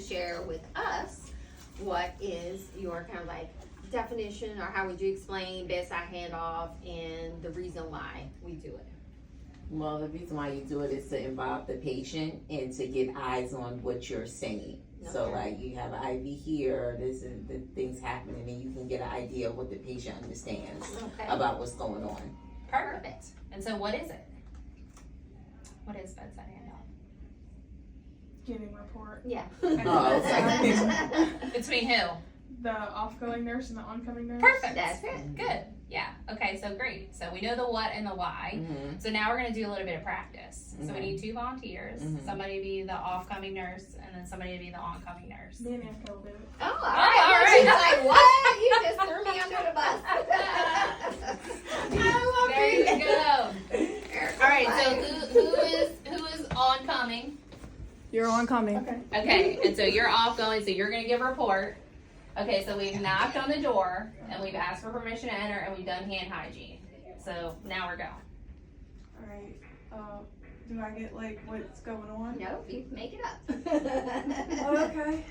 share with us what is your kind of like definition, or how would you explain bedside handoff and the reason why we do it? Well, the reason why you do it is to involve the patient and to get eyes on what you're saying. So Okay. like you have an IV here, this is the things happening, and you can get an idea of what the patient understands Okay. about what's going on. Perfect. And so what is it? What is bedside handoff? Giving report. Yeah. Oh, okay. Between who? The offgoing nurse and the oncoming nurse. Perfect. That's it. Good. Yeah. Okay, so great. So we know the what and the why. Mhm. So now we're going to do a little bit of practice. So we Okay. need 2 volunteers. Mhm. Somebody to be the offcoming nurse, and then somebody to be the oncoming nurse. Me and Anka will do it. Oh, all all right. right. She's like, what? You just threw me under the bus. I love There you it. go. All right. So who is oncoming? You're oncoming. Okay. Okay. And so you're offgoing. So you're going to give a report. Okay. So we've knocked on the door and we've asked for permission to enter, and we've done hand hygiene. So now we're going. All right. Do I get like what's going on? No, you make it up. Oh, okay.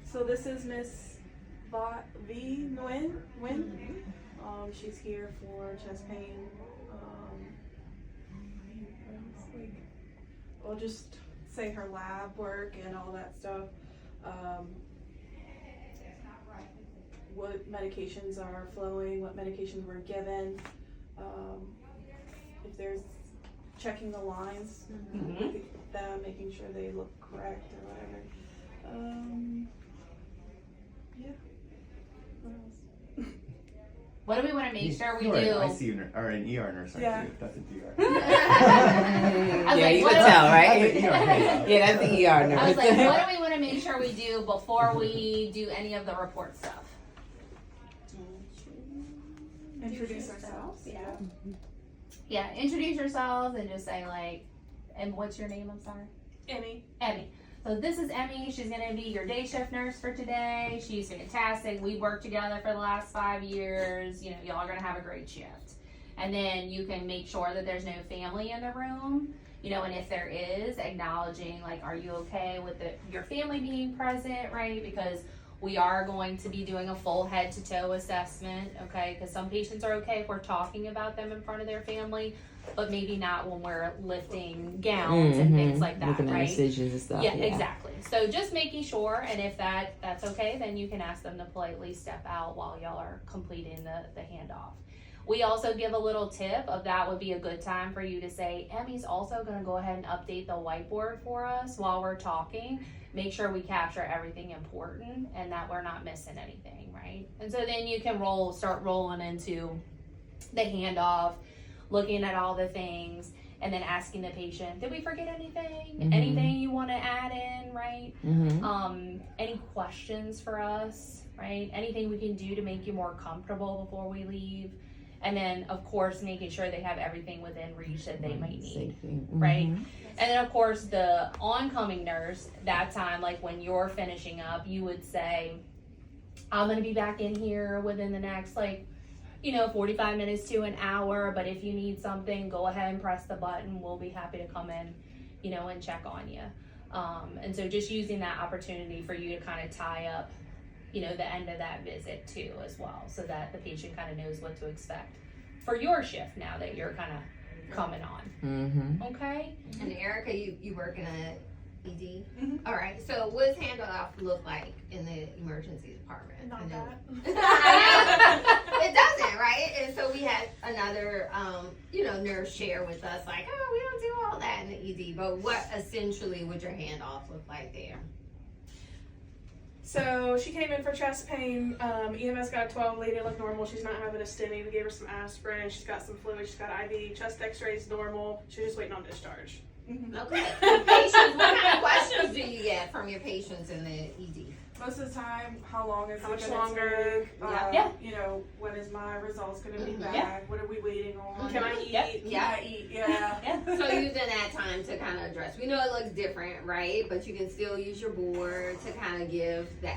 So this is Miss V. Nguyen. She's here for chest pain. We'll just say her lab work and all that stuff. What medications are flowing, what medications were given. If there's checking the lines, them, making sure they look correct or whatever. Yeah. What else? What do we want to make sure we You're do? an ICU nurse, or an ER nurse, Yeah. actually. That's a DR. Yeah, like, you what can do- tell, That's right? an ER handoff. Yeah, that's the ER nurse. I was like, what do we want to make sure we do before we do any of the report stuff? Introduce ourselves. Yeah. Yeah, introduce yourselves and just say like, and what's your name? I'm sorry. Emmy. Emmy. So this is Emmy. She's going to be your day shift nurse for today. She's fantastic. We've worked together for the last 5 years. You know, y'all are going to have a great shift. And then you can make sure that there's no family in the room. You know, and if there is, acknowledging like, are you okay with your family being present, right? Because we are going to be doing a full head to toe assessment, okay? Because some patients are okay if we're talking about them in front of their family, but maybe not when we're lifting gowns and things like that, Looking at right? incisions and stuff. Yeah, exactly. So just making sure, and if that's okay, then you can ask them to politely step out while y'all are completing the handoff. We also give a little tip of that would be a good time for you to say, Emmy's also going to go ahead and update the whiteboard for us while we're talking. Make sure we capture everything important and that we're not missing anything, right? And so then you can start rolling into the handoff, looking at all the things, and then asking the patient, did we forget anything? Mhm. Anything you want to add in, right? Mm-hmm. Any questions for us, right? Anything we can do to make you more comfortable before we leave. And then, of course, making sure they have everything within reach that they might need, right? And then, of course, the oncoming nurse, that time, like when you're finishing up, you would say, I'm going to be back in here within the next, 45 minutes to an hour. But if you need something, go ahead and press the button. We'll be happy to come in, and check on you. And so just using that opportunity for you to kind of tie up, the end of that visit too as well, so that the patient kind of knows what to expect for your shift now that you're kind of coming on. Mm-hmm. Okay? And Erica, you work in a ED? Mhm. All right, so what does handoff look like in the emergency department? Not I know- that. It doesn't, right? And so we had another, nurse share with us, like, oh, we don't do all that in the ED, but what essentially would your handoff look like there? So she came in for chest pain. EMS got a 12. Lady looked normal. She's not having a STEMI. We gave her some aspirin. She's got some fluid. She's got IV. Chest X-rays normal. She's just waiting on discharge. Okay. Patients, what kind of questions do you get from your patients in the ED? Most of the time, how long is How it much gonna longer? take? Yeah. When is my results gonna be back? Yeah. What are we waiting on? Can I eat? Yep. Can Yeah. I eat? Yeah. Yeah. So using that time to kind of address. We know it looks different, right? But you can still use your board to kind of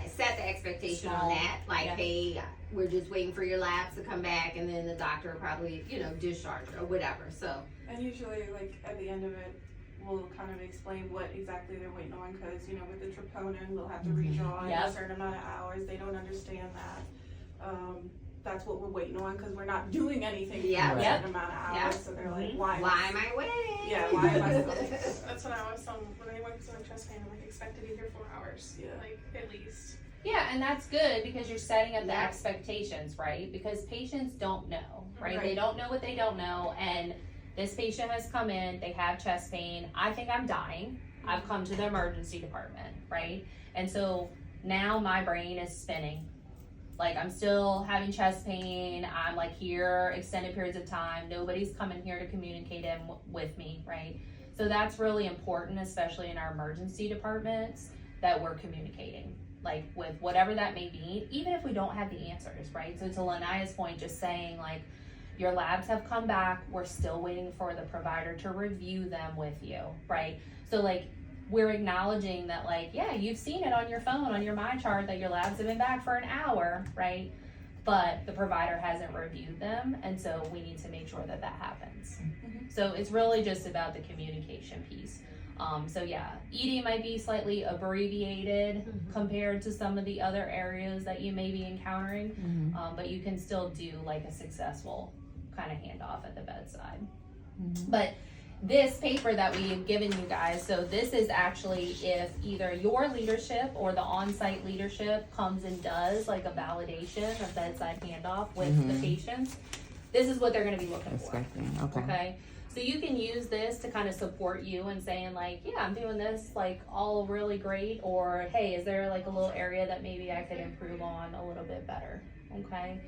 set the expectation on that. Like, Yeah. hey, we're just waiting for your labs to come back, and then the doctor will probably, discharge or whatever. So, And usually, at the end of it, we'll kind of explain what exactly they're waiting on, because, you know, with the troponin, we'll have to redraw in Yep. a certain amount of hours. They don't understand that. That's what we're waiting on, because we're not doing anything Yeah. for a Yep. certain amount of hours. Yep. So they're like, Mhm. why Why am I waiting? Yeah, why am I That's what I always tell them. When anyone comes on chest pain, I'm like, expect to be here 4 hours. Yeah. Like, at least. Yeah, and that's good because you're setting up the Yeah. expectations, right? Because patients don't know, right? Right. They don't know what they don't know. And this patient has come in, they have chest pain. I think I'm dying. I've come to the emergency department, right? And so now my brain is spinning. Like, I'm still having chest pain. I'm like here extended periods of time. Nobody's coming here to communicate with me, right? So that's really important, especially in our emergency departments, that we're communicating, like with whatever that may be, even if we don't have the answers, right? So to Lanaya's point, just saying like, your labs have come back. We're still waiting for the provider to review them with you, right? So like, we're acknowledging that like, yeah, you've seen it on your phone, on your MyChart, that your labs have been back for an hour, right? But the provider hasn't reviewed them, and so we need to make sure that that happens. So it's really just about the communication piece. So yeah, ED might be slightly abbreviated compared to some of the other areas that you may be encountering, but you can still do like a successful kind of handoff at the bedside. But this paper that we have given you guys, so this is actually if either your leadership or the on-site leadership comes and does like a validation of bedside handoff with the patients, this is what they're going to be looking for. Okay. So you can use this to kind of support you and saying like, yeah, I'm doing this like all really great, or hey, is there like a little area that maybe I could improve on a little bit better? Okay.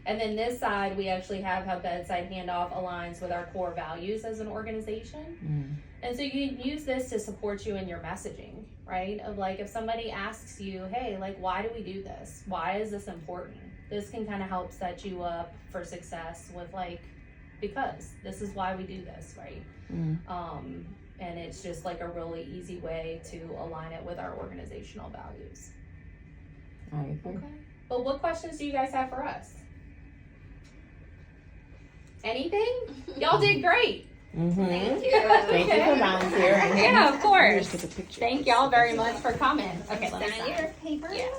And then this side, we actually have how bedside handoff aligns with our core values as an organization. And so you can use this to support you in your messaging, right? Of like, if somebody asks you, hey, like, why do we do this? Why is this important? This can kind of help set you up for success with like, because this is why we do this, right? And it's just like a really easy way to align it with our organizational values. Okay. But what questions do you guys have for us? Anything? Y'all did great. Thank you. Thank you for volunteering. Yeah, of course. Here's the picture. Thank y'all very much for coming. Okay, let me Sign sign. your paper. Yeah.